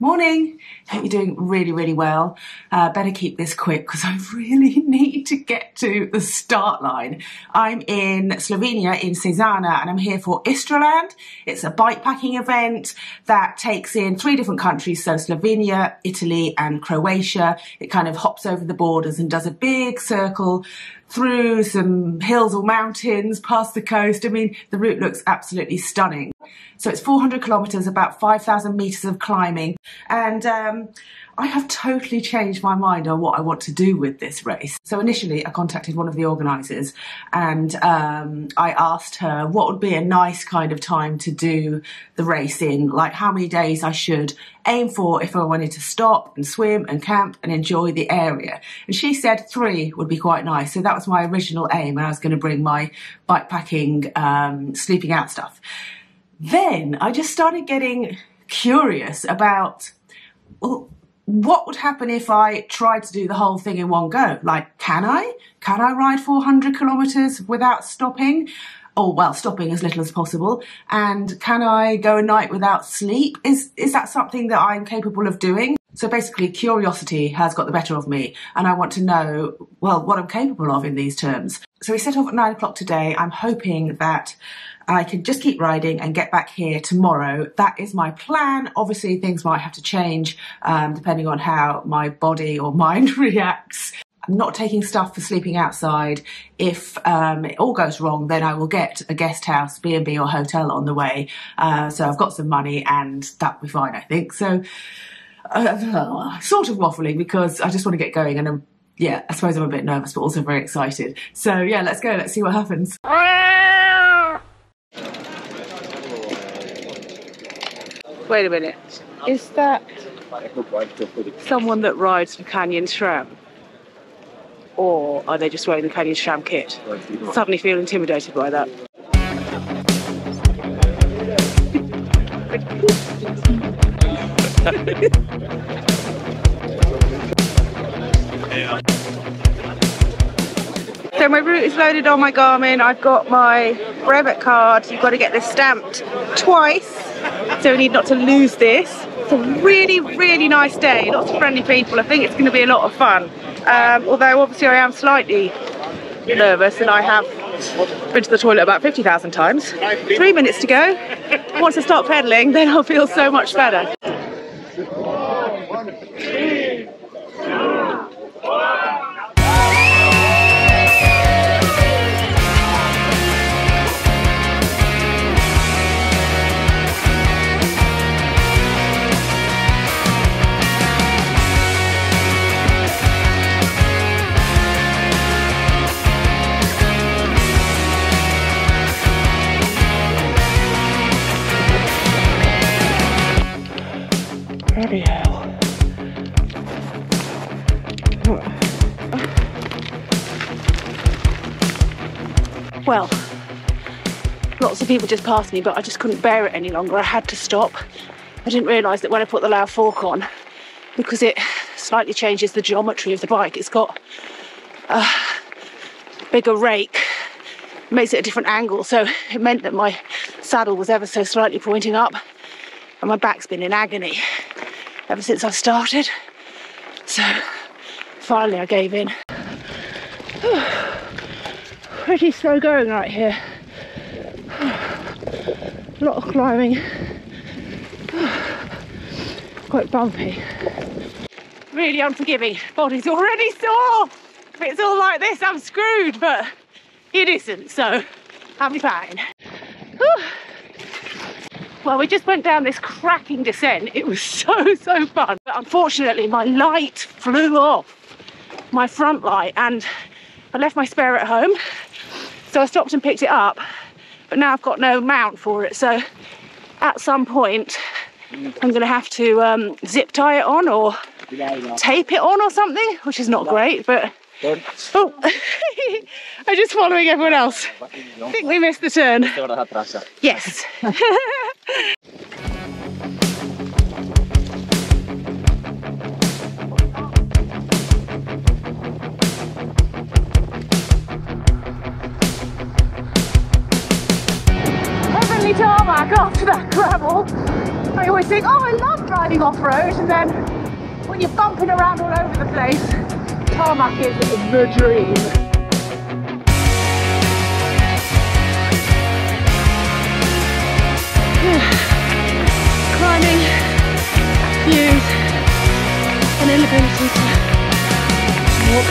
Morning. Hope you're doing really well. Better keep this quick because I really need to get to the start line. I'm in Slovenia, in Cezana, and I'm here for Istraland. It's a bikepacking event that takes in 3 different countries, so Slovenia, Italy and Croatia. It kind of hops over the borders and does a big circle through some hills or mountains, past the coast. I mean, the route looks absolutely stunning. So it's 400 kilometers, about 5,000 meters of climbing. And I have totally changed my mind on what I want to do with this race. So initially I contacted one of the organisers and I asked her what would be a nice kind of time to do the race in, like how many days I should aim for if I wanted to stop and swim and camp and enjoy the area. And she said 3 would be quite nice. So that was my original aim, and I was going to bring my bikepacking, sleeping out stuff. Then I just started getting curious about, well, what would happen if I tried to do the whole thing in one go? Like, can I ride 400 kilometers without stopping? Or, well, stopping as little as possible. And can I go a night without sleep? Is that something that I'm capable of doing? So basically, curiosity has got the better of me, and I want to know, well, what I'm capable of in these terms. So we set off at 9 o'clock today. I'm hoping that I can just keep riding and get back here tomorrow. That is my plan. Obviously, things might have to change depending on how my body or mind reacts. I'm not taking stuff for sleeping outside. If it all goes wrong, then I will get a guest house, B&B or hotel on the way. So I've got some money and that'll be fine, I think. So sort of waffling because I just want to get going, and yeah, I suppose I'm a bit nervous but also very excited. So yeah, let's go, let's see what happens. Wait a minute, is that someone that rides for Canyon SRAM? Or are they just wearing the Canyon SRAM kit? I suddenly feel intimidated by that. So my route is loaded on my Garmin. I've got my brevet card. You've got to get this stamped twice, so we need not to lose this. It's a really nice day, lots of friendly people. I think it's going to be a lot of fun. Although obviously I am slightly nervous and I have been to the toilet about 50,000 times. 3 minutes to go. Once I start pedaling, then I'll feel so much better. 3, 2, 1. Bloody hell. Well, lots of people just passed me, but I just couldn't bear it any longer. I had to stop. I didn't realise that when I put the loud fork on, because it slightly changes the geometry of the bike, it's got a bigger rake, makes it a different angle, so it meant that my saddle was ever so slightly pointing up, and my back's been in agony ever since I started. So finally I gave in. Pretty slow going right here. A lot of climbing. Quite bumpy. Really unforgiving. Body's already sore. If it's all like this, I'm screwed, but it isn't, so I'll be fine. Well, we just went down this cracking descent. It was so fun. But unfortunately, my light flew off, my front light, and I left my spare at home. So I stopped and picked it up, but now I've got no mount for it. So at some point, I'm going to have to zip tie it on or tape it on or something, which is not great, but oh, I'm just following everyone else. I think we missed the turn. Yes. Heavenly tarmac after that gravel. I always think, oh, I love driving off-road, and then when you're bumping around all over the place, tarmac is the dream. Climbing, views, and inability to walk.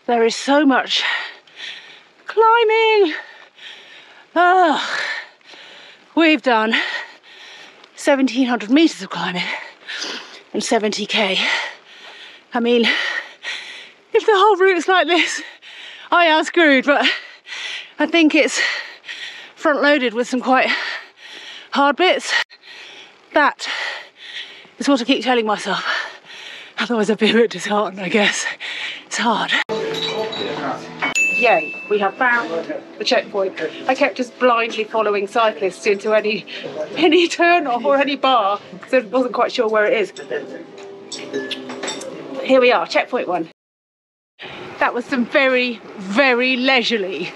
There is so much climbing. Oh, we've done 1,700 meters of climbing and 70k. I mean, if the whole route's like this, I am screwed, but I think it's front loaded with some quite hard bits. That is what I keep telling myself. Otherwise I'd be a bit disheartened, I guess. It's hard. Yay, we have found the checkpoint. I kept just blindly following cyclists into any turn off or any bar, so I wasn't quite sure where it is. Here we are, checkpoint 1. That was some very, very leisurely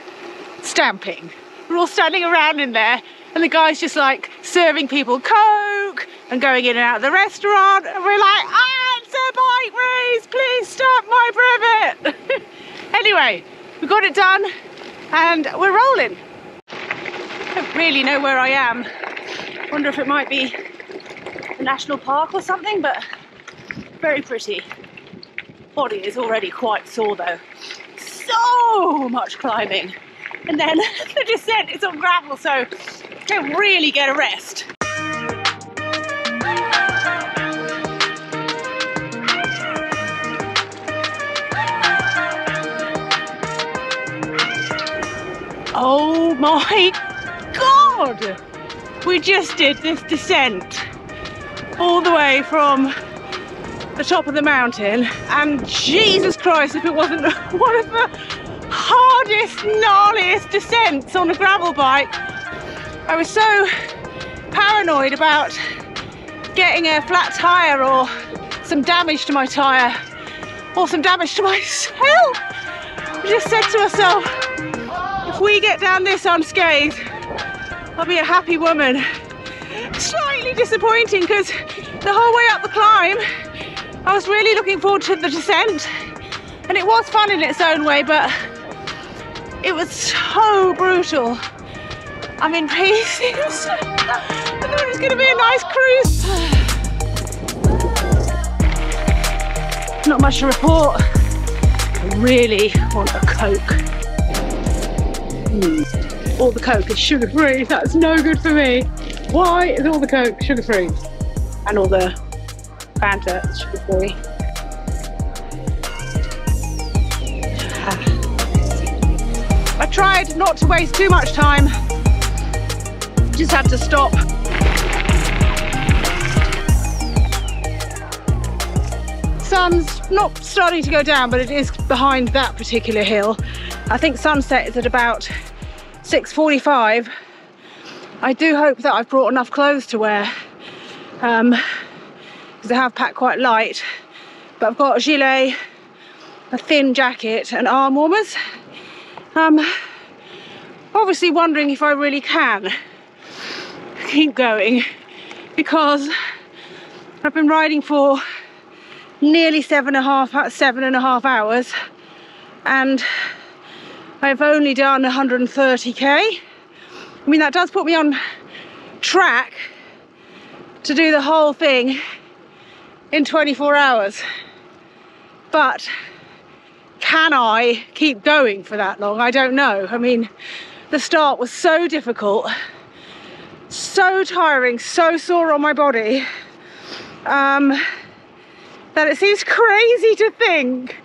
stamping. We're all standing around in there, and the guy's just like serving people Coke and going in and out of the restaurant, and we're like, it's a bike race, please stop my privet. Anyway, we got it done and we're rolling. I don't really know where I am. Wonder if it might be a national park or something, but very pretty. Body is already quite sore though. So much climbing. And then the descent is on gravel, so don't really get a rest. Oh my God! We just did this descent all the way from the top of the mountain, and Jesus Christ, if it wasn't one of the hardest, gnarliest descents on a gravel bike. I was so paranoid about getting a flat tyre or some damage to my tyre or some damage to myself. I just said to myself, if we get down this unscathed, I'll be a happy woman. Slightly disappointing because the whole way up the climb, I was really looking forward to the descent, and it was fun in its own way, but it was so brutal. I'm in pieces. I thought it was going to be a nice cruise. Not much to report. I really want a Coke. All the Coke is sugar-free. That's no good for me. Why is all the Coke sugar-free? And all the Fanta is sugar-free. I tried not to waste too much time. Just had to stop. Sun's not starting to go down, but it is behind that particular hill. I think sunset is at about 6:45. I do hope that I've brought enough clothes to wear, because I have packed quite light, but I've got a gilet, a thin jacket and arm warmers. Obviously wondering if I really can keep going, because I've been riding for nearly 7.5 hours and I've only done 130k. I mean, that does put me on track to do the whole thing in 24 hours. But can I keep going for that long? I don't know. I mean, the start was so difficult, so tiring, so sore on my body, that it seems crazy to think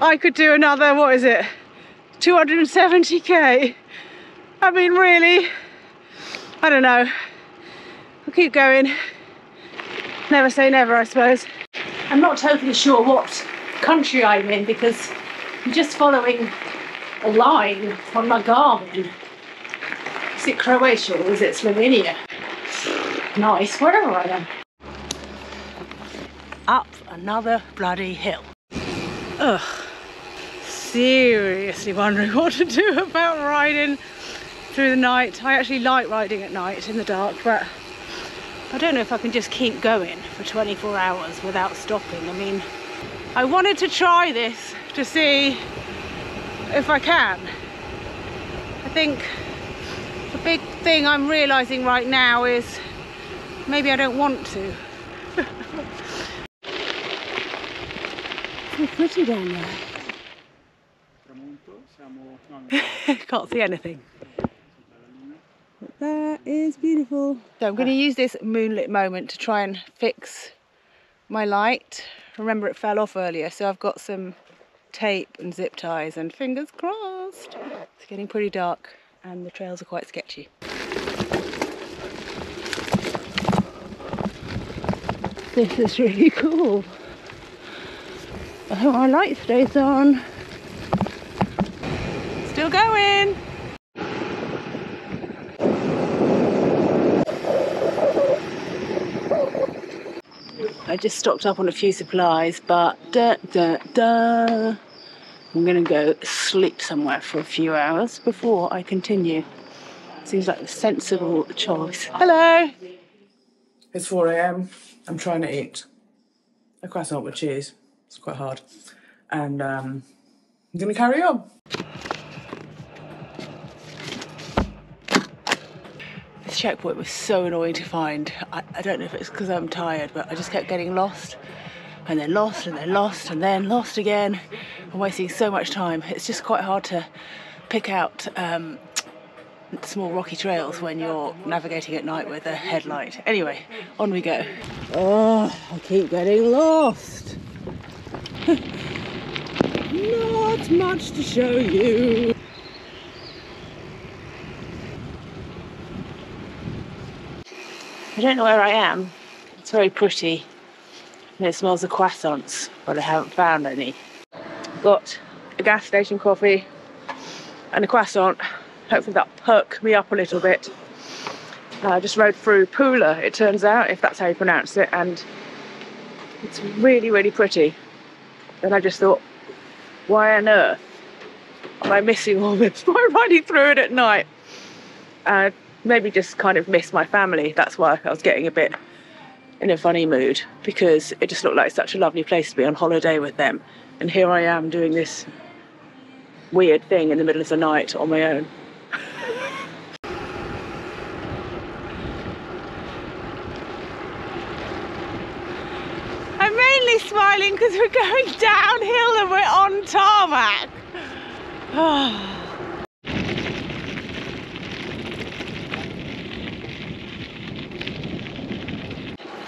I could do another, what is it, 270k. I mean, really, I don't know. I'll keep going. Never say never, I suppose. I'm not totally sure what country I'm in, because I'm just following a line on my Garmin. Is it Croatia or is it Slovenia? Nice, wherever I am. up another bloody hill. Ugh. Seriously wondering what to do about riding through the night. I actually like riding at night in the dark, but I don't know if I can just keep going for 24 hours without stopping. I mean, I wanted to try this to see if I can. I think the big thing I'm realizing right now is maybe I don't want to. So pretty down there. Can't see anything. But that is beautiful. So I'm going to use this moonlit moment to try and fix my light. Remember, it fell off earlier, so I've got some tape and zip ties, and fingers crossed. It's getting pretty dark and the trails are quite sketchy. This is really cool. I hope my light stays on. Still going. I just stocked up on a few supplies, but I'm gonna go sleep somewhere for a few hours before I continue. Seems like a sensible choice. Hello. It's 4 AM. I'm trying to eat a croissant with cheese. It's quite hard. And I'm gonna carry on. This checkpoint was so annoying to find. I don't know if it's because I'm tired, but I just kept getting lost and then lost and then lost and then lost again. I'm wasting so much time. It's just quite hard to pick out small rocky trails when you're navigating at night with a headlight. Anyway, on we go. Oh, I keep getting lost. Not much to show you. I don't know where I am. It's very pretty and it smells of croissants, but I haven't found any. Got a gas station coffee and a croissant. Hopefully that'll perk me up a little bit. I just rode through Pula, it turns out, if that's how you pronounce it, and it's really, really pretty. And I just thought, why on earth am I missing all this by riding through it at night? Maybe just kind of miss my family. That's why I was getting a bit in a funny mood, because it just looked like such a lovely place to be on holiday with them. And here I am doing this weird thing in the middle of the night on my own. I'm mainly smiling because we're going downhill and we're on tarmac.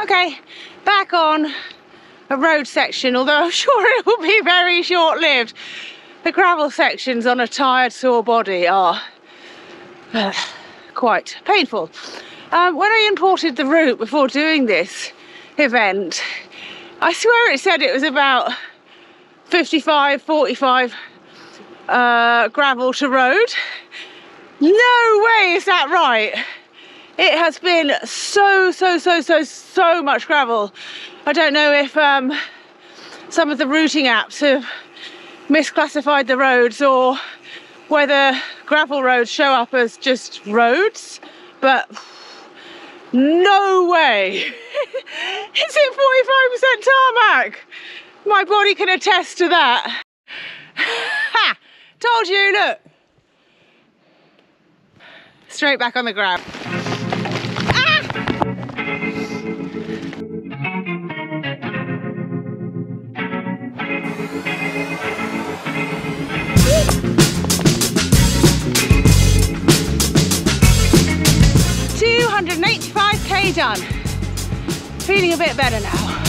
Okay, back on a road section, although I'm sure it will be very short-lived. The gravel sections on a tired, sore body are quite painful. When I imported the route before doing this event, I swear it said it was about 55, 45 gravel to road. No way is that right. It has been so much gravel. I don't know if some of the routing apps have misclassified the roads or whether gravel roads show up as just roads, but no way. It's at 45% tarmac. My body can attest to that. Ha! Told you, look. Straight back on the ground. Ah! $285k done. Feeling a bit better now.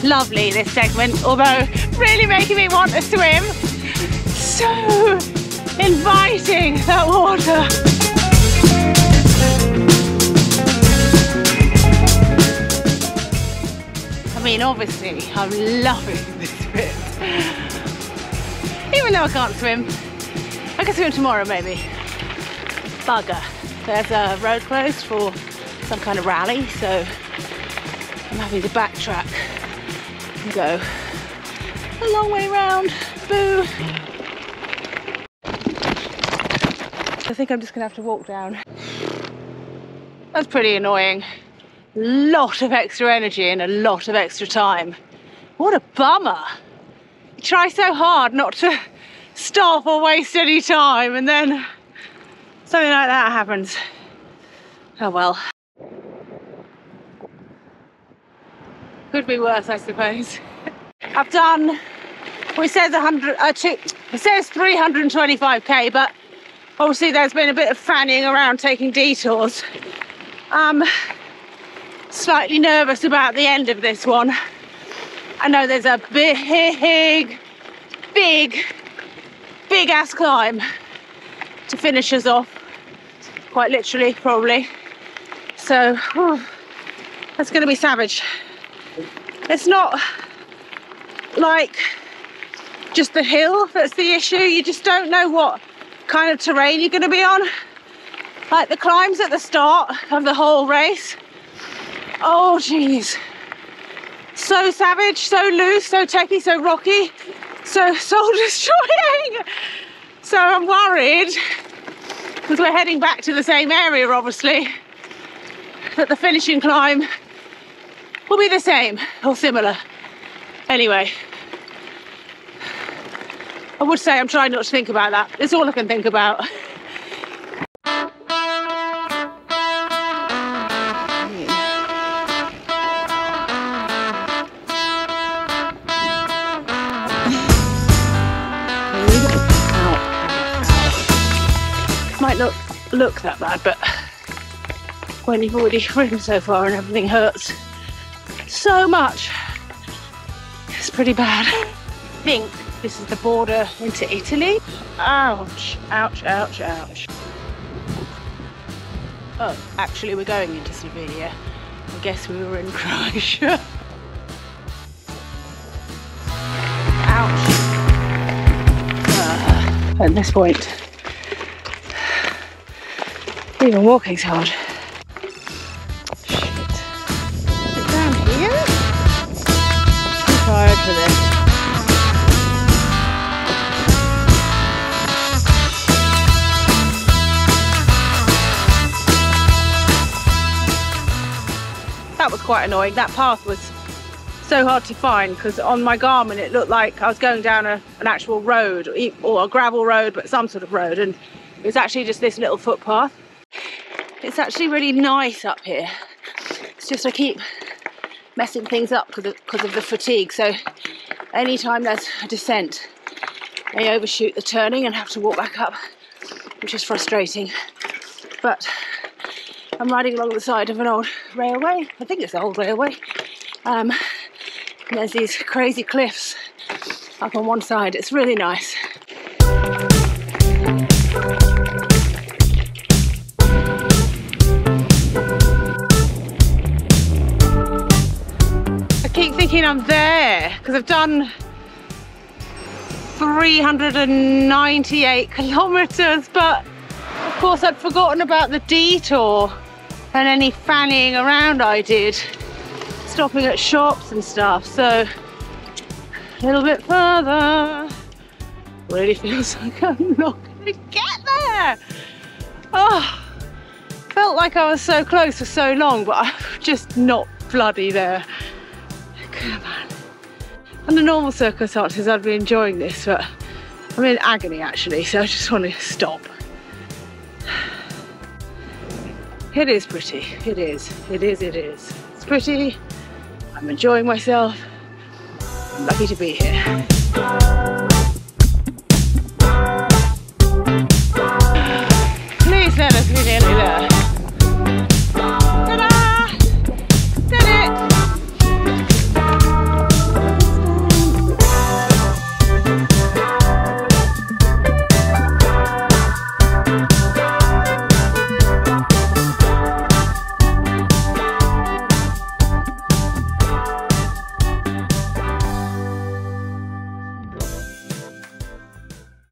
Lovely, this segment, although really making me want to swim. So inviting, that water. I mean, obviously, I'm loving this bit. Even though I can't swim, I can swim tomorrow maybe. Bugger. there's a road closed for some kind of rally, so I'm having to backtrack and go a long way round. Boo! I think I'm just gonna have to walk down. That's pretty annoying. Lot of extra energy and a lot of extra time. What a bummer. You try so hard not to stop or waste any time, and then something like that happens. Oh well. Could be worse, I suppose. I've done, well, it says 325k, but obviously there's been a bit of fanning around, taking detours. I'm slightly nervous about the end of this one. I know there's a big ass climb to finish us off, quite literally, probably. So, that's gonna be savage. It's not like just the hill that's the issue. You just don't know what kind of terrain you're gonna be on. Like the climbs at the start of the whole race. Oh geez. So savage, so loose, so techy, so rocky, so soul destroying. So I'm worried, because we're heading back to the same area obviously, that the finishing climb will be the same or similar. Anyway, I would say I'm trying not to think about that. It's all I can think about. Might not look that bad, but when you've already ridden so far and everything hurts so much, it's pretty bad. I think this is the border into Italy. Ouch, ouch, ouch, ouch. Oh, actually we're going into Slovenia. I guess we were in Croatia. Ouch. At this point, even walking's hard. Shit. Is it down here? I'm tired for this. That was quite annoying. That path was so hard to find, because on my Garmin it looked like I was going down an actual road, or a gravel road, but some sort of road, and it was actually just this little footpath. It's actually really nice up here. It's just I keep messing things up because of the fatigue. So anytime there's a descent, I overshoot the turning and have to walk back up, which is frustrating. But I'm riding along the side of an old railway. I think it's an old railway. And there's these crazy cliffs up on one side. It's really nice. I keep thinking I'm there because I've done 398 kilometers, but of course I'd forgotten about the detour and any fanning around I did, stopping at shops and stuff. So a little bit further. Really feels like I'm not gonna get there. Oh, felt like I was so close for so long, but I'm just not bloody there. Come on. Under normal circumstances I'd be enjoying this, but I'm in agony actually, so I just want to stop. It is pretty, it is. It's pretty, I'm enjoying myself, I'm lucky to be here. Please let us be nearly